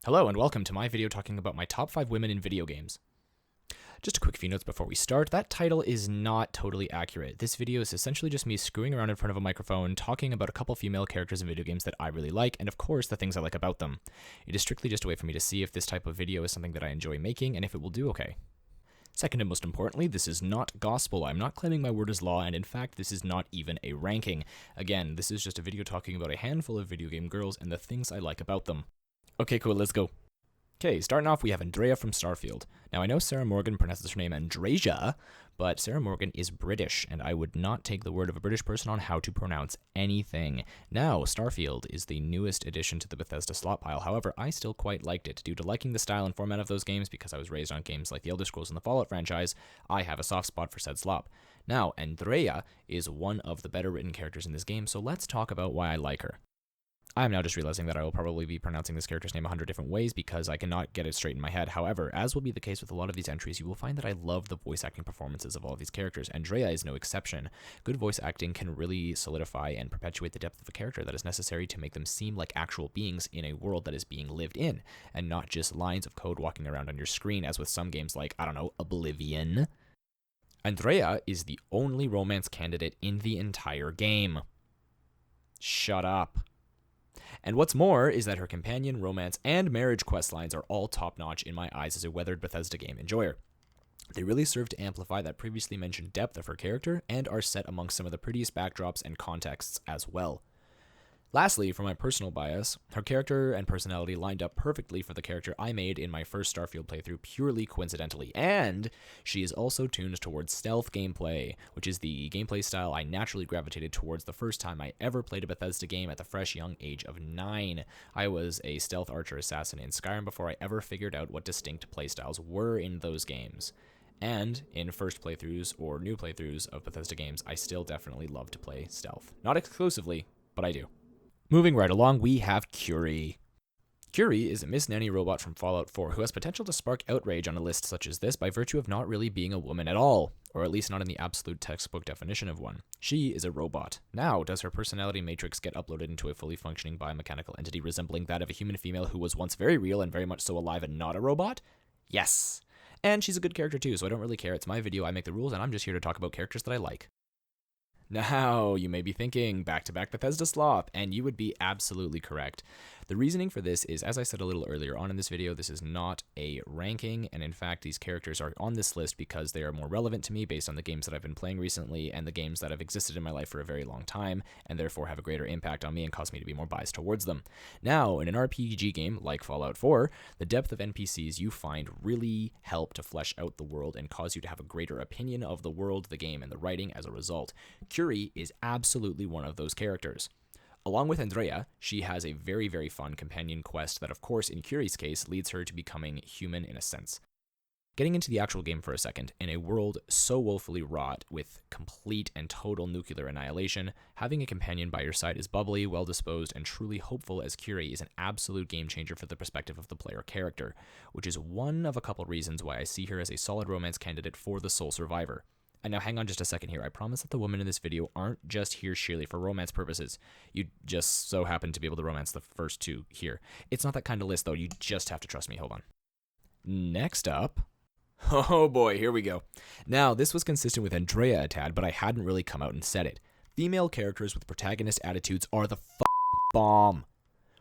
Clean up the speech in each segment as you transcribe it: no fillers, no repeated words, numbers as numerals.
Hello and welcome to my video talking about my top 5 women in video games. Just a quick few notes before we start. That title is not totally accurate. This video is essentially just me screwing around in front of a microphone talking about a couple female characters in video games that I really like and of course the things I like about them. It is strictly just a way for me to see if this type of video is something that I enjoy making and if it will do okay. Second and most importantly, this is not gospel. I'm not claiming my word is law, and in fact, this is not even a ranking. Again, this is just a video talking about a handful of video game girls and the things I like about them. Okay, cool, let's go. Okay, starting off, we have Andrea from Starfield. Now, I know Sarah Morgan pronounces her name Andrea, but Sarah Morgan is British, and I would not take the word of a British person on how to pronounce anything. Now, Starfield is the newest addition to the Bethesda slot pile. However, I still quite liked it. Due to liking the style and format of those games, because I was raised on games like the Elder Scrolls and the Fallout franchise, I have a soft spot for said slop. Now, Andrea is one of the better written characters in this game, so let's talk about why I like her. I am now just realizing that I will probably be pronouncing this character's name 100 different ways because I cannot get it straight in my head. However, as will be the case with a lot of these entries, you will find that I love the voice acting performances of all of these characters. Andrea is no exception. Good voice acting can really solidify and perpetuate the depth of a character that is necessary to make them seem like actual beings in a world that is being lived in, and not just lines of code walking around on your screen, as with some games like, I don't know, Oblivion. Andrea is the only romance candidate in the entire game. Shut up. And what's more is that her companion, romance, and marriage quest lines are all top-notch in my eyes as a weathered Bethesda game enjoyer. They really serve to amplify that previously mentioned depth of her character and are set amongst some of the prettiest backdrops and contexts as well. Lastly, for my personal bias, her character and personality lined up perfectly for the character I made in my first Starfield playthrough purely coincidentally, and she is also tuned towards stealth gameplay, which is the gameplay style I naturally gravitated towards the first time I ever played a Bethesda game at the fresh young age of 9. I was a stealth archer assassin in Skyrim before I ever figured out what distinct playstyles were in those games. And in first playthroughs or new playthroughs of Bethesda games, I still definitely love to play stealth. Not exclusively, but I do. Moving right along, we have Curie. Curie is a Miss Nanny robot from Fallout 4 who has potential to spark outrage on a list such as this by virtue of not really being a woman at all, or at least not in the absolute textbook definition of one. She is a robot. Now, does her personality matrix get uploaded into a fully functioning biomechanical entity resembling that of a human female who was once very real and very much so alive and not a robot? Yes. And she's a good character too, so I don't really care. It's my video, I make the rules, and I'm just here to talk about characters that I like. Now, you may be thinking, back-to-back Bethesda slop, and you would be absolutely correct. The reasoning for this is, as I said a little earlier on in this video, this is not a ranking, and in fact, these characters are on this list because they are more relevant to me based on the games that I've been playing recently and the games that have existed in my life for a very long time, and therefore have a greater impact on me and cause me to be more biased towards them. Now, in an RPG game like Fallout 4, the depth of NPCs you find really help to flesh out the world and cause you to have a greater opinion of the world, the game, and the writing as a result. Curie is absolutely one of those characters. Along with Andrea, she has a very, very fun companion quest that, of course, in Curie's case, leads her to becoming human in a sense. Getting into the actual game for a second, in a world so woefully wrought with complete and total nuclear annihilation, having a companion by your side is bubbly, well-disposed, and truly hopeful as Curie is an absolute game-changer for the perspective of the player character, which is one of a couple reasons why I see her as a solid romance candidate for the sole survivor. And now hang on just a second here. I promise that the women in this video aren't just here sheerly for romance purposes. You just so happen to be able to romance the first two here. It's not that kind of list though. You just have to trust me. Hold on. Next up. Oh boy, here we go. Now, this was consistent with Andrea a tad, but I hadn't really come out and said it. Female characters with protagonist attitudes are the bomb.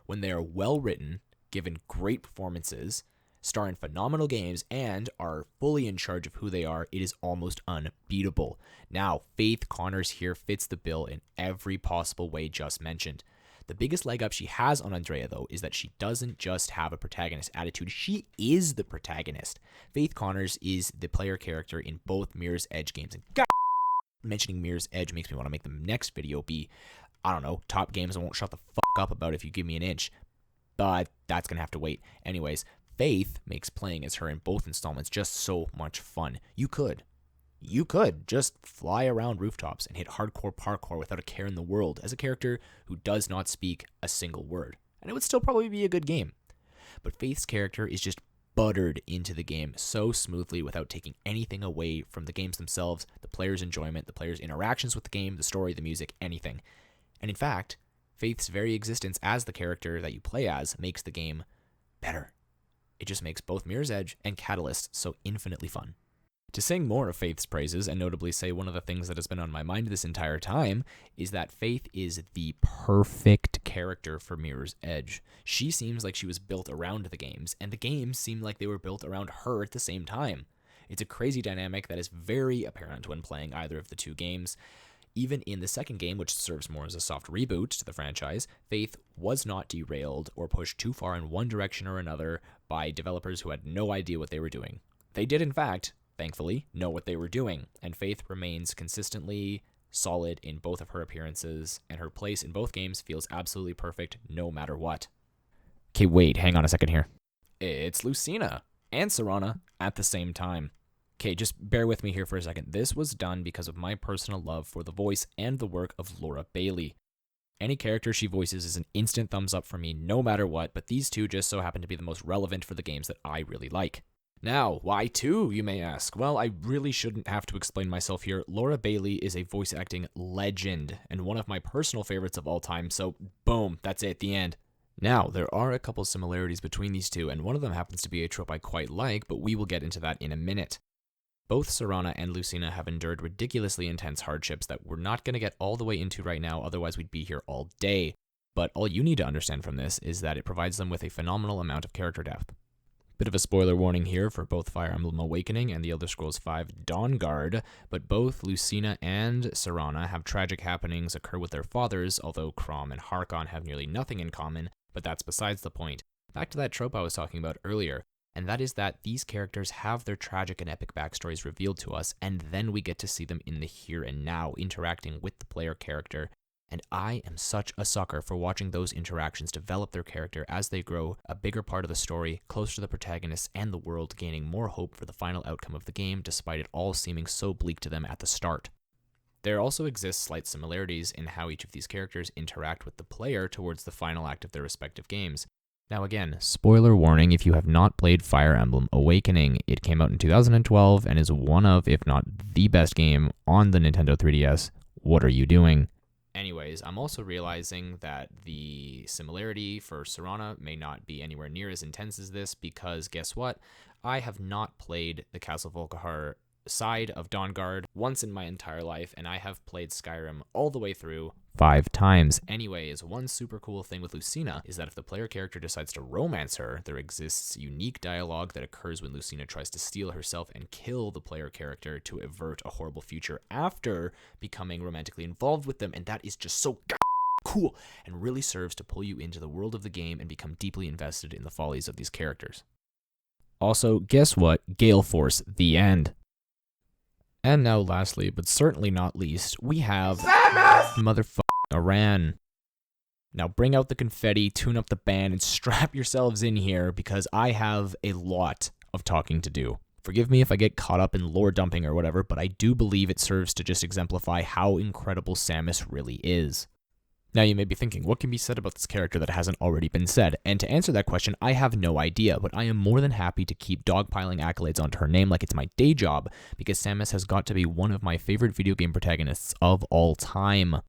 When they are well written, given great performances, star in phenomenal games, and are fully in charge of who they are, it is almost unbeatable. Now, Faith Connors here fits the bill in every possible way just mentioned. The biggest leg up she has on Andrea, though, is that she doesn't just have a protagonist attitude, she is the protagonist. Faith Connors is the player character in both Mirror's Edge games, and God, mentioning Mirror's Edge makes me want to make the next video be, I don't know, top games I won't shut the fuck up about if you give me an inch. But that's going to have to wait. Anyways, Faith makes playing as her in both installments just so much fun. You could just fly around rooftops and hit hardcore parkour without a care in the world as a character who does not speak a single word, and it would still probably be a good game. But Faith's character is just buttered into the game so smoothly without taking anything away from the games themselves, the player's enjoyment, the player's interactions with the game, the story, the music, anything. And in fact, Faith's very existence as the character that you play as makes the game better. It just makes both Mirror's Edge and Catalyst so infinitely fun. To sing more of Faith's praises, and notably say one of the things that has been on my mind this entire time, is that Faith is the perfect character for Mirror's Edge. She seems like she was built around the games, and the games seem like they were built around her at the same time. It's a crazy dynamic that is very apparent when playing either of the two games. Even in the second game, which serves more as a soft reboot to the franchise, Faith was not derailed or pushed too far in one direction or another by developers who had no idea what they were doing. They did, in fact, thankfully, know what they were doing, and Faith remains consistently solid in both of her appearances, and her place in both games feels absolutely perfect no matter what. Okay, wait, hang on a second here. It's Lucina and Serana at the same time. Okay, just bear with me here for a second. This was done because of my personal love for the voice and the work of Laura Bailey. Any character she voices is an instant thumbs up for me no matter what, but these two just so happen to be the most relevant for the games that I really like. Now, why two, you may ask? Well, I really shouldn't have to explain myself here. Laura Bailey is a voice acting legend and one of my personal favorites of all time, so boom, that's it, the end. Now, there are a couple similarities between these two, and one of them happens to be a trope I quite like, but we will get into that in a minute. Both Serana and Lucina have endured ridiculously intense hardships that we're not going to get all the way into right now, otherwise we'd be here all day. But all you need to understand from this is that it provides them with a phenomenal amount of character depth. Bit of a spoiler warning here for both Fire Emblem Awakening and The Elder Scrolls V Dawnguard, but both Lucina and Serana have tragic happenings occur with their fathers, although Chrom and Harkon have nearly nothing in common, but that's besides the point. Back to that trope I was talking about earlier, and that is that these characters have their tragic and epic backstories revealed to us, and then we get to see them in the here and now, interacting with the player character. And I am such a sucker for watching those interactions develop their character as they grow a bigger part of the story, closer to the protagonists and the world, gaining more hope for the final outcome of the game, despite it all seeming so bleak to them at the start. There also exists slight similarities in how each of these characters interact with the player towards the final act of their respective games. Now again, spoiler warning if you have not played Fire Emblem Awakening. It came out in 2012 and is one of, if not the best game on the Nintendo 3DS. What are you doing? Anyways, I'm also realizing that the similarity for Serana may not be anywhere near as intense as this because guess what? I have not played the Castle Volkihar side of Dawnguard once in my entire life, and I have played Skyrim all the way through 5 times. Anyways, one super cool thing with Lucina is that if the player character decides to romance her, there exists unique dialogue that occurs when Lucina tries to steal herself and kill the player character to avert a horrible future after becoming romantically involved with them, and that is just so cool and really serves to pull you into the world of the game and become deeply invested in the follies of these characters. Also, guess what? Gale Force, the end. And now lastly, but certainly not least, we have Samus! Iran. Now bring out the confetti, tune up the band, and strap yourselves in here because I have a lot of talking to do. Forgive me if I get caught up in lore dumping or whatever, but I do believe it serves to just exemplify how incredible Samus really is. Now you may be thinking, what can be said about this character that hasn't already been said? And to answer that question, I have no idea, but I am more than happy to keep dogpiling accolades onto her name like it's my day job, because Samus has got to be one of my favorite video game protagonists of all time.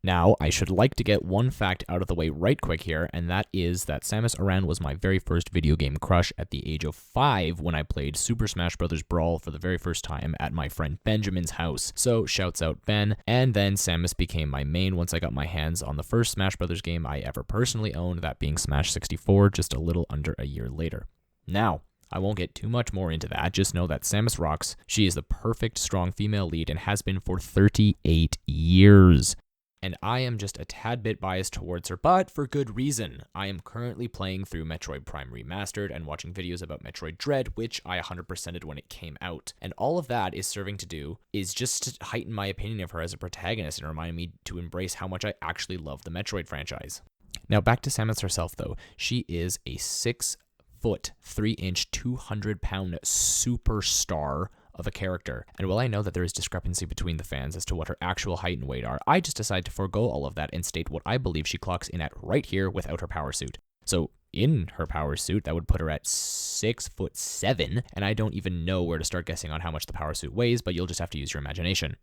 Now, I should like to get one fact out of the way right quick here, and that is that Samus Aran was my very first video game crush at the age of 5 when I played Super Smash Bros. Brawl for the very first time at my friend Benjamin's house. So, shouts out Ben. And then Samus became my main once I got my hands on the first Smash Bros. Game I ever personally owned, that being Smash 64, just a little under a year later. Now, I won't get too much more into that, just know that Samus rocks. She is the perfect strong female lead and has been for 38 years. And I am just a tad bit biased towards her, but for good reason. I am currently playing through Metroid Prime Remastered and watching videos about Metroid Dread, which I 100%ed when it came out. And all of that is serving to do is just to heighten my opinion of her as a protagonist and remind me to embrace how much I actually love the Metroid franchise. Now back to Samus herself though. She is a 6 foot, 3 inch, 200 pound superstar of a character. And while I know that there is discrepancy between the fans as to what her actual height and weight are, I just decided to forego all of that and state what I believe she clocks in at right here without her power suit. So in her power suit, that would put her at 6'7", and I don't even know where to start guessing on how much the power suit weighs, but you'll just have to use your imagination.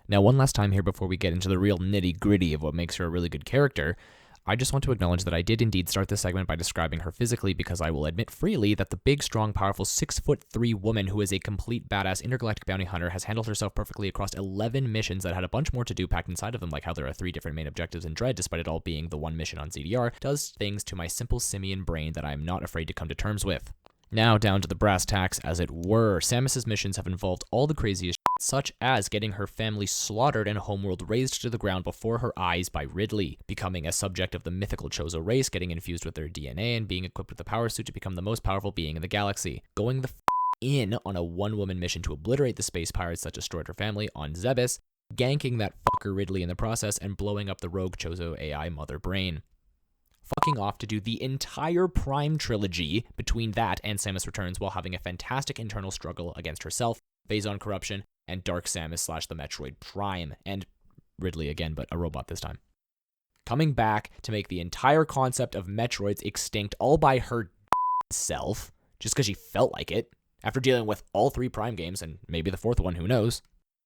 Now, one last time here before we get into the real nitty-gritty of what makes her a really good character, I just want to acknowledge that I did indeed start this segment by describing her physically because I will admit freely that the big, strong, powerful 6'3" woman who is a complete badass intergalactic bounty hunter has handled herself perfectly across 11 missions that had a bunch more to do packed inside of them, like how there are 3 different main objectives in Dread despite it all being the one mission on ZDR, does things to my simple simian brain that I am not afraid to come to terms with. Now down to the brass tacks, as it were. Samus's missions have involved all the craziest shit, such as getting her family slaughtered and homeworld razed to the ground before her eyes by Ridley, becoming a subject of the mythical Chozo race, getting infused with their DNA, and being equipped with the power suit to become the most powerful being in the galaxy. Going the in on a one-woman mission to obliterate the space pirates that destroyed her family on Zebes, ganking that fucker Ridley in the process, and blowing up the rogue Chozo AI Mother Brain. Fucking off to do the entire Prime trilogy between that and Samus Returns while having a fantastic internal struggle against herself, Phazon corruption, and Dark Samus / the Metroid Prime, and Ridley again, but a robot this time. Coming back to make the entire concept of Metroids extinct all by her self, just because she felt like it, after dealing with all 3 Prime games, and maybe the 4th one, who knows.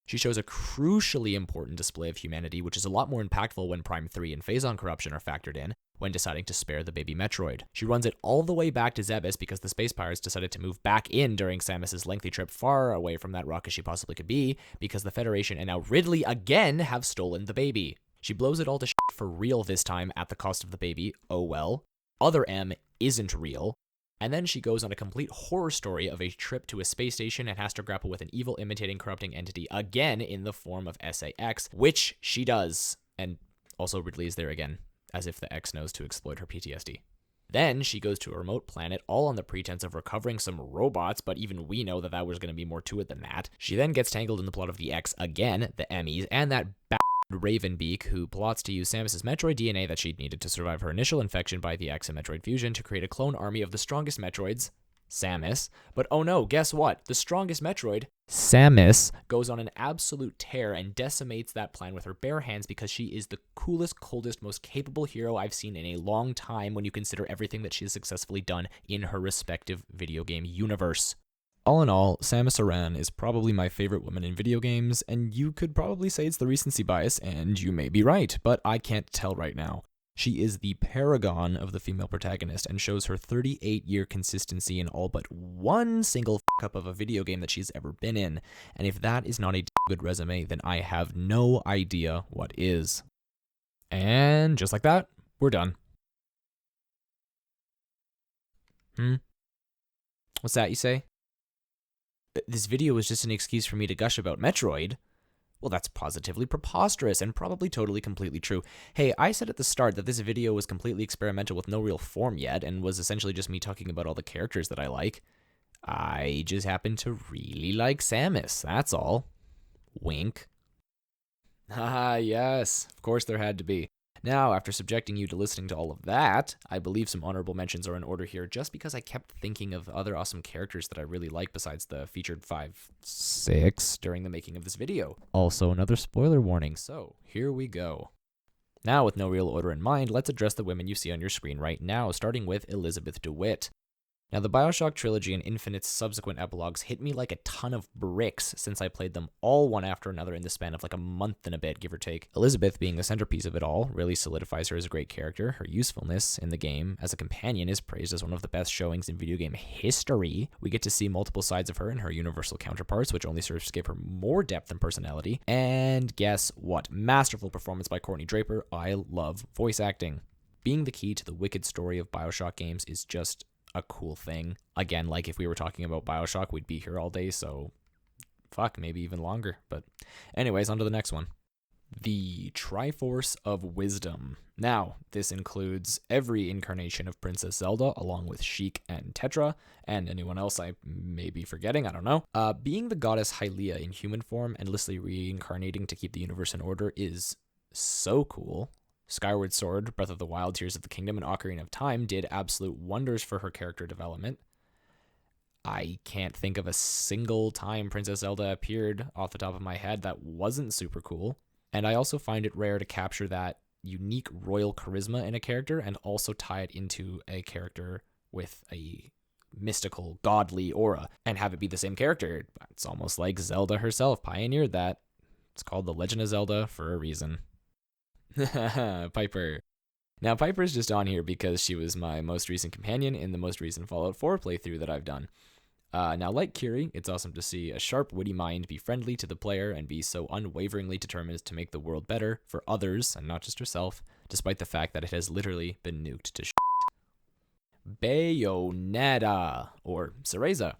She shows a crucially important display of humanity, which is a lot more impactful when Prime 3 and Phazon corruption are factored in, when deciding to spare the baby Metroid. She runs it all the way back to Zebes because the space pirates decided to move back in during Samus's lengthy trip far away from that rock as she possibly could be, because the Federation and now Ridley again have stolen the baby. She blows it all to shit for real this time at the cost of the baby, oh well. Other M isn't real. And then she goes on a complete horror story of a trip to a space station and has to grapple with an evil, imitating, corrupting entity again in the form of SAX, which she does. And also Ridley is there again, as if the X knows to exploit her PTSD. Then she goes to a remote planet, all on the pretense of recovering some robots, but even we know that that was going to be more to it than that. She then gets tangled in the plot of the X again, the Emmys, and that Ravenbeak, who plots to use Samus's Metroid DNA that she'd needed to survive her initial infection by the X and Metroid fusion to create a clone army of the strongest Metroids, Samus. But oh no, guess what? The strongest Metroid, Samus, goes on an absolute tear and decimates that plan with her bare hands because she is the coolest, coldest, most capable hero I've seen in a long time when you consider everything that she has successfully done in her respective video game universe. All in all, Samus Aran is probably my favorite woman in video games, and you could probably say it's the recency bias, and you may be right, but I can't tell right now. She is the paragon of the female protagonist and shows her 38-year consistency in all but one single f***up of a video game that she's ever been in, and if that is not a good resume, then I have no idea what is. And just like that, we're done. What's that you say? This video was just an excuse for me to gush about Metroid. Well, that's positively preposterous and probably totally completely true. Hey, I said at the start that this video was completely experimental with no real form yet and was essentially just me talking about all the characters that I like. I just happen to really like Samus, that's all. Wink. Ah, yes, of course there had to be. Now, after subjecting you to listening to all of that, I believe some honorable mentions are in order here just because I kept thinking of other awesome characters that I really like besides the featured 6 during the making of this video. Also, another spoiler warning, so here we go. Now, with no real order in mind, let's address the women you see on your screen right now, starting with Elizabeth DeWitt. Now, the Bioshock trilogy and Infinite's subsequent epilogues hit me like a ton of bricks since I played them all one after another in the span of like a month and a bit, give or take. Elizabeth, being the centerpiece of it all, really solidifies her as a great character. Her usefulness in the game as a companion is praised as one of the best showings in video game history. We get to see multiple sides of her and her universal counterparts, which only serves to give her more depth and personality. And guess what? Masterful performance by Courtney Draper. I love voice acting. Being the key to the wicked story of Bioshock games is just a cool thing. Again, like if we were talking about Bioshock, we'd be here all day, so fuck, maybe even longer. But anyways, on to the next one. The Triforce of Wisdom. Now, this includes every incarnation of Princess Zelda, along with Sheik and Tetra, and anyone else I may be forgetting, I don't know. Being the goddess Hylia in human form, endlessly reincarnating to keep the universe in order is so cool. Skyward Sword, Breath of the Wild, Tears of the Kingdom, and Ocarina of Time did absolute wonders for her character development. I can't think of a single time Princess Zelda appeared off the top of my head that wasn't super cool. And I also find it rare to capture that unique royal charisma in a character and also tie it into a character with a mystical, godly aura and have it be the same character. It's almost like Zelda herself pioneered that. It's called The Legend of Zelda for a reason. Piper. Now, Piper's just on here because she was my most recent companion in the most recent Fallout 4 playthrough that I've done. Now, like Kiri, it's awesome to see a sharp, witty mind be friendly to the player and be so unwaveringly determined to make the world better for others and not just herself, despite the fact that it has literally been nuked to shit. Bayonetta, or Cereza.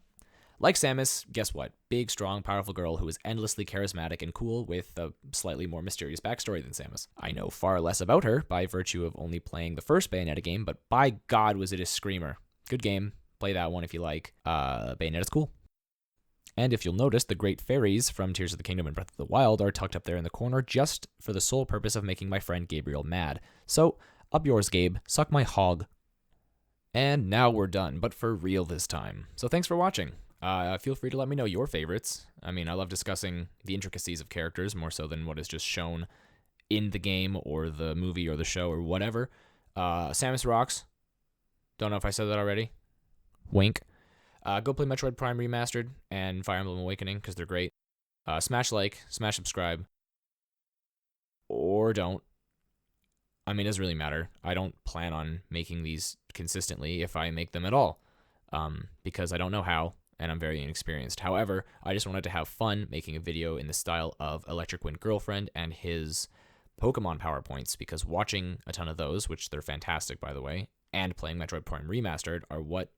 Like Samus, guess what? Big, strong, powerful girl who is endlessly charismatic and cool with a slightly more mysterious backstory than Samus. I know far less about her by virtue of only playing the first Bayonetta game, but by God was it a screamer. Good game. Play that one if you like. Bayonetta's cool. And if you'll notice, the great fairies from Tears of the Kingdom and Breath of the Wild are tucked up there in the corner just for the sole purpose of making my friend Gabriel mad. So, up yours, Gabe. Suck my hog. And now we're done, but for real this time. So thanks for watching. Feel free to let me know your favorites. I mean, I love discussing the intricacies of characters more so than what is just shown in the game or the movie or the show or whatever. Samus rocks. Don't know if I said that already. Wink. Go play Metroid Prime Remastered and Fire Emblem Awakening because they're great. Smash like, smash subscribe. Or don't. I mean, it doesn't really matter. I don't plan on making these consistently if I make them at all. Because I don't know how, and I'm very inexperienced. However, I just wanted to have fun making a video in the style of Electric Wind Girlfriend and his Pokemon PowerPoints, because watching a ton of those, which they're fantastic by the way, and playing Metroid Prime Remastered are what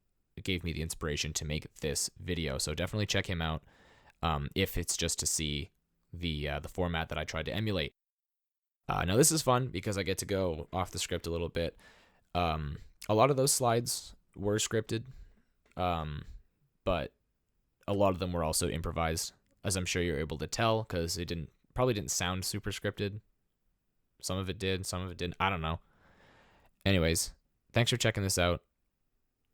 gave me the inspiration to make this video. So definitely check him out if it's just to see the format that I tried to emulate. Now this is fun because I get to go off the script a little bit. A lot of those slides were scripted, but a lot of them were also improvised, as I'm sure you're able to tell, because it probably didn't sound super scripted. Some of it did, some of it didn't. I don't know. Anyways, thanks for checking this out.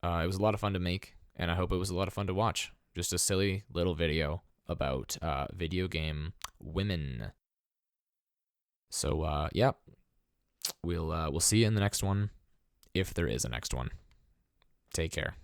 It was a lot of fun to make, and I hope it was a lot of fun to watch. Just a silly little video about video game women. So yeah, we'll see you in the next one, if there is a next one. Take care.